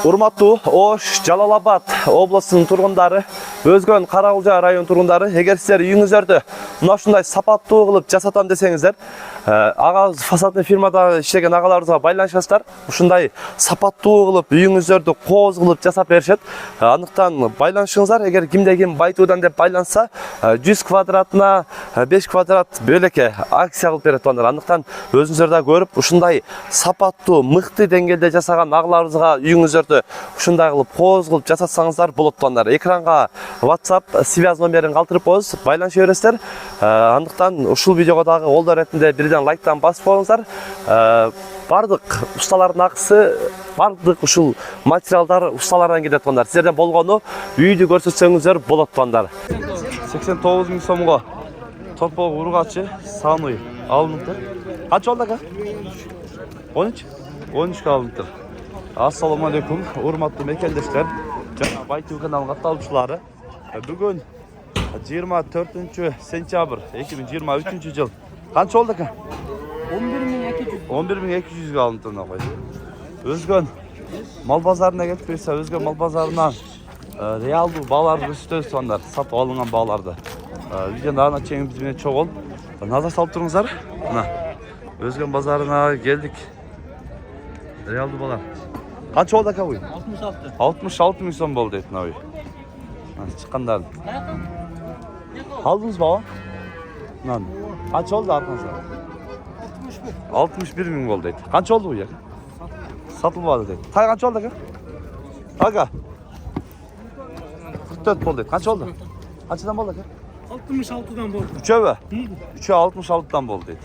Урматтуу Ош, Жалал-Абад областынын тургундары, Өзгөн Каракулжа район тургундары, эгер сиздер үйүңүздөрдү мына ушундай сапаттуу кылып жасатам десеңиздер, агабыз фасадный фирмада иштеген агаларыбызга байланышасыздар. Ушундай сапаттуу кылып үйүңүздөрдү кооз кылып жасап беришет. Андыктан байланышыңыздар, эгер кимде ким байтуудан деп байланса, 100 квадратына 5 квадрат бөлөкө акция кылып берет ондар. Андыктан өзүңүздөр да көрүп, ушундай сапаттуу, мыкты деңгээлде жасаган агаларыбызга үйүңүздөрдү ушундай кылып кооз кылып жасатсаңыздар болот ондар. Экранга WhatsApp связь номерин калтырып коебуз, байланыша бересиздер. Андыктан ушул видеого дагы колдоо иретинде бирден лайктан басып коюңуздар. Бардык усталардын акысы, бардык ушул материалдар усталардан келет ондар. Сиздерден болгону үйдү көрсөтсөңүздөр болот ондар. 89 000 сомго торпок ургачы саны алыныптыр. Канча болду ака? 13? 13 алыныптыр. Ассаламу алейкум, урматтуу мекендештер, жана Байтуу каналынын катталуучулары. Бүгүн 24 сентябрь 2023 жыл. Канча болду ака? 11200 алыныптыр мына. Өзгөн мал базарына келип берсе, Өзгөн мал базарынан реалдуу бааларды көрсөтөбүз ондар, сатып алынган бааларды. Видеонун ана чейин биз менен чогул назар салып туруңуздар. Мына Өзгөн базарына келдик. Реалдуу баалар. Канча болду ака буй? 66 000 сом болду дейт мына буй. Чыккандар. Алдыңыз баба? Мына. Канча болду аркаңызга? 61 000 болду дейт. Канча болду буй? Сатылбады дейт. Тай канча болду ака? Ага. 44 болду дейт. Канча болду? Канчадан болду ака? 66'dan болду. Üçöbü? Üçö 66'dan boldu deydi.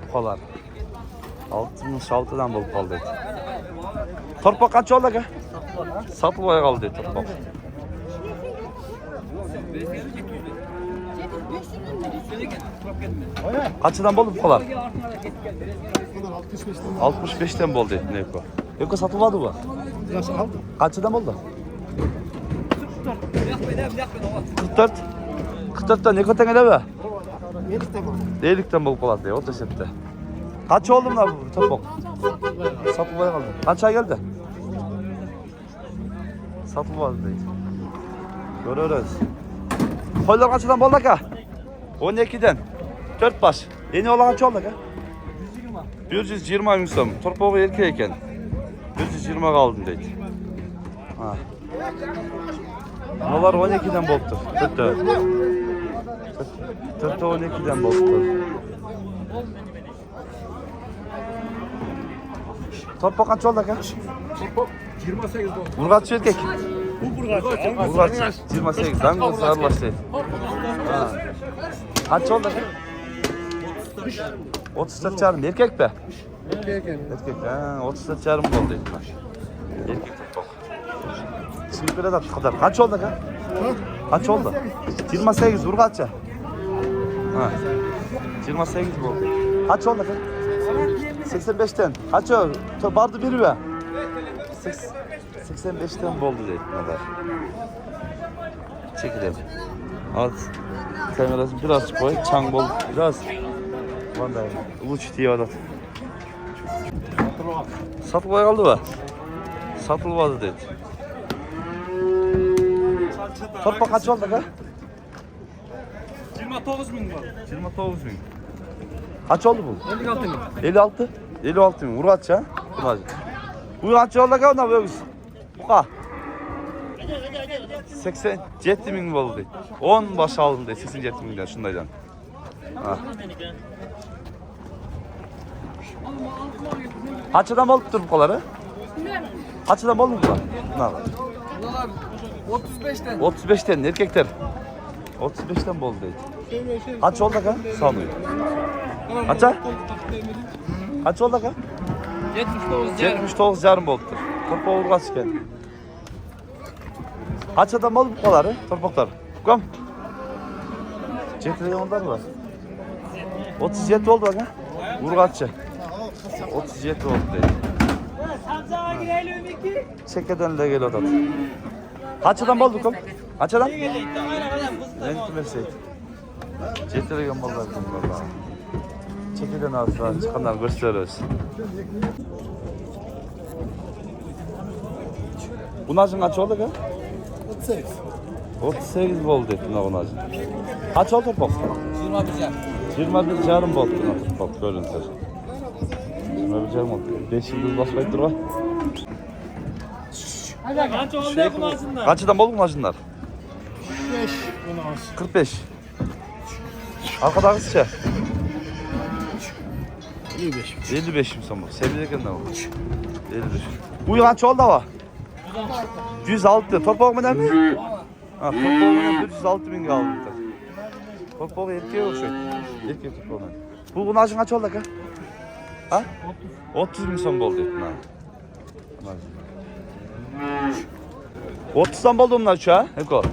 Bukalar. 66'dan bolup kaldı deydi. Torpak kaç oldu ki? Satılmaya kaldı deydi torpak. Kaçıdan boldu bukalar? 65'ten boldu deydi Neko. Neko satılmadı bu. Kaçıdan boldu? 44. 44'ten ne kadar tengele be? Delikten bolup kalan diye, o da septe. Kaç oldu bunlar bu topuk? Satılmaya kaldı. Kaç ay geldi? Satılmadı değil. Görürüz. Koylar kaçıdan boldu ka? 12'den. 4 baş. Yeni olan kaç oldu ka? 120 000 som. Torpoğu erkeğken. 120 kaldın deydi. Ha. Bunlar 12'den boluptur. Tırtı 12'den boluptur. Torpok kaç oldu ka? 28 oldu. Burgaç erkek. Bu burgaç. Burgaç 28. Dangıl sarılaş değil. Kaç oldu ka? 34 yarım. Erkek be? Erkek. Erkek. 34 yarım oldu. Erkek torpok. Şimdi böyle de kadar. Kaç oldu ka? Kaç oldu? 28 Burgaç'a. Ha. 28 oldu. Kaç oldu ka? 85'ten. Kaç oldu? Bardı biri be. 85'ten oldu deyip kadar. Çekilelim. Az kamerası biraz koy. Çang bol biraz. Vanda uç diye adat. Satılmaya kaldı be. Satılmadı dedi. Torpak kaç oldu ka? 29 bin var. 29 000. Kaç oldu bu? 56 bin. 56? 56 000. Urgaç ha? Urgaç. Bu kaç oldu ka ona böyle? Buka. 87 000 oldu. 10 baş aldım de 87 000'den şundaydan. Ha. Kaçıdan bolup bu kaları? Kaçıdan bolup bu? Ne var? 35'ten. 35'ten erkekler. 35'ten bol deydi. Kaç oldu ka? Sanıyor. Kaça? Kaç oldu ka? 79 yarım boluptur. Torpak urgaç iken. Kaç adam oldu bu kaları? Torpaklar. Kom. Cetiregen onlar var. 37 oldu ka? Urgaççı. 37 oldu deydi. Çekeden de gel odat. Kaç adam oldu kom? Kaç adam? Renkli mesleği. Cetiregen mallar bunlar. Çekiden alsa çıkanlar gösteriyoruz. Bunacın kaç oldu ki? 38. 38 oldu buna bunacın. Kaç oldu Torpok? 21 yarım oldu buna Torpok görüntü. 21 yarım oldu. 5 yıldız basmayıp durma. Kaç oldu ya kulağısında? Kaçıdan bol bunacınlar? 45. 16. 45. Arkadaki sıça. 25. 55 mi son bu? Sevdiğinden de var. 55. Bu kaç oldu var? 106. Torpok mu mi? Ha, torpoğuna 106 bin kaldı. Torpoğu erkeğe oluşuyor. Erkek torpoğuna. Bu bunacın kaç oldu ki? Ha? 30 bin son oldu. 30'dan boldu bunlar şu ha? Eko.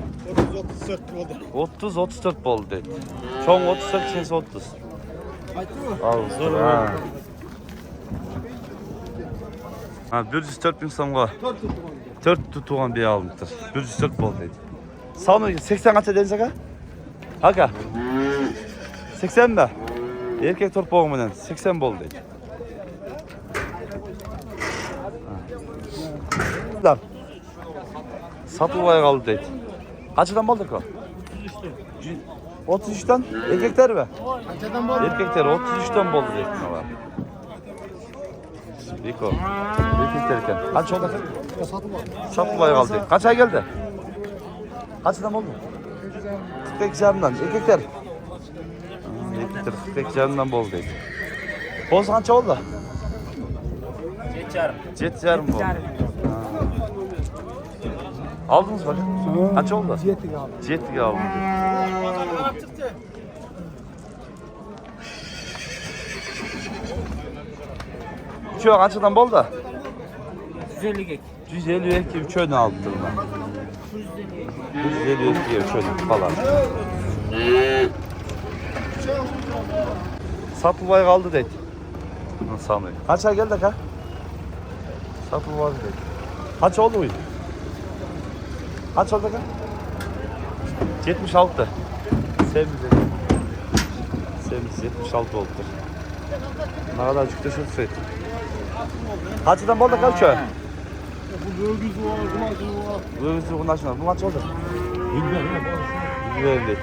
34 oldu. 30-34 boldu. Çoğun 34, sensi 30. Al, zor ha. Ha, 104 bin songa. 4 tutuğun bir almıştır. 104 boldu. Sağını 80 kaç edeniz ha? Haka. 80 mi? Erkek torpoğum bilen 80 boldu. Lan. Satılmaya kaldı deydi. Kaçıdan bulduk o? 33'ten. Erkekler mi? Kaçadan bol? Erkekler 33'ten buldu deydi. Biko. Erkeklerken. Kaç oldu? Satılmaya kaldı deydi. Kaç ay geldi? Kaçıdan buldu? 48 yarımdan. Erkekler. Erkekler 48 yarımdan buldu deydi. Boz kaç oldu? 7 yarım oldu. Aldınız bak. Kaç oldu? Cihetlik abi. Cihetlik aldım. Uçuyor kaçıdan bol da? 150 gek. 150 gibi uçuyor ne aldım ben. 150 gibi uçuyor falan. Satılmaya kaldı dedi. Nasıl anlayayım? Kaç ay geldi ha? Satılmaya dedi. Kaç oldu bu? Kaç oldu ha? 76. Sevdi. Sevdi 76 oldu. Ne kadar çıktı şu sayı. Kaçıdan bol da kaç şu? Bu bölgüz var, bu macun var. Bu yüzü bundan sonra. Bu kaç oldu? Bilmiyorum. Bilmiyorum dedi.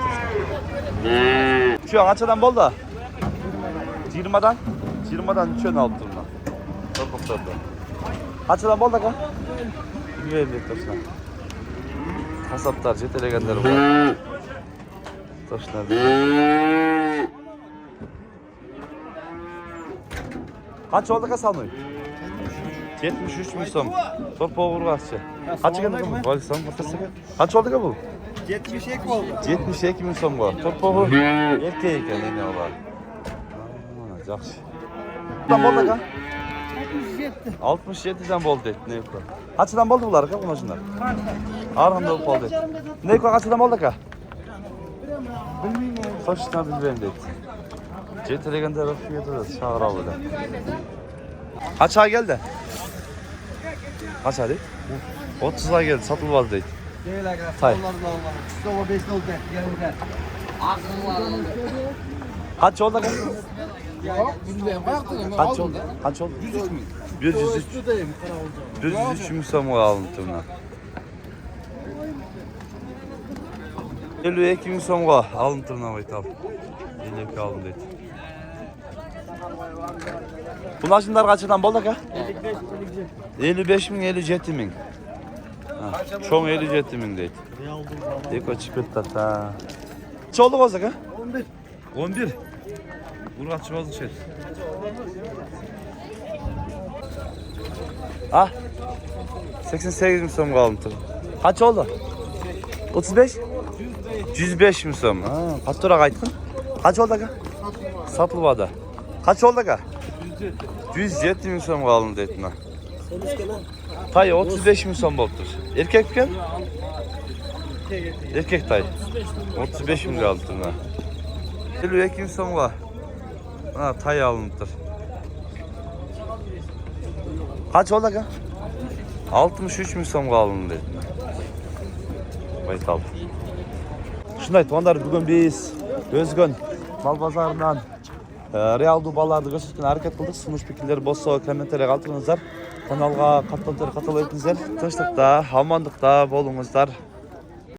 Şu kaçıdan bol da? 20'dan. 20'dan şu ne aldı bundan? Çok oldu. Kaçıdan bol da kaç? Bilmiyorum dedi. Kasaplar, cetele gönder var. Taşlar. Kaç oldu ka sanıyor? 73 bin son. Torpa vurgası. Kaç geldi bu? Vay sen kafası. Kaç oldu ka bu? 70 ek oldu. 72 bin son var. Torpa vur. Erkek ekan ne var? Yaxşı. Kaçdan oldu ka? 67. 67'den boldu et. Ne yok? Kaçdan boldu bunlar ka bunlar şunlar? Arğanda oldu. Ne ko kaçdan boldu ka? Bilmiyorum. Saçtan bilmem dedi. Cetelegen tarafı yedi de çağır abi de. Kaç ay geldi? Kaç ay değil? 30 ay geldi satılmaz değil. Değil arkadaşlar. Tay. Allah Allah. Mustafa 5 oldu. Yanımda. Kaç oldu kan? Yok. Bilmiyorum. Baktın mı? Kaç oldu? Kaç oldu? 103 mü? 103. Üstüdeyim. 103 müsamı aldım tırna. 52 müsamı aldım tırna bayt abi. 52 aldım dedi. Bunlar şimdi kaçıdan bolda ka? 55 min 57 min. Çoğun 57 min deydi. Eko çıkırttat ha. Kaç oldu olsa ka? 11. 11. Burası çoğuzlu şey. Ah. 88 mi son kaldı? Kaç oldu? 35? 105 mi son? Ha, kaç lira kayıttın? Kaç oldu ka? Satılmadı. Kaç oldu ka? 107 mi son kaldı dedin ha. Tay 35 mi son boldur? Erkek mi? Erkek tay. 35 mi kaldı ha? 52 mi son var? Ha tay alındır. Kaç oldu ka? 63 mi son kaldı dedin. Bayt aldı. Şunday tuğanlar bugün biz Özgün mal pazarından real dubalarda gösterken hareket kıldık. Sunuş fikirleri bossa komentere kaldırınızlar. Kanalga katılып ettiңиздер. Тынчтыкта, амандыкта болуңуздар.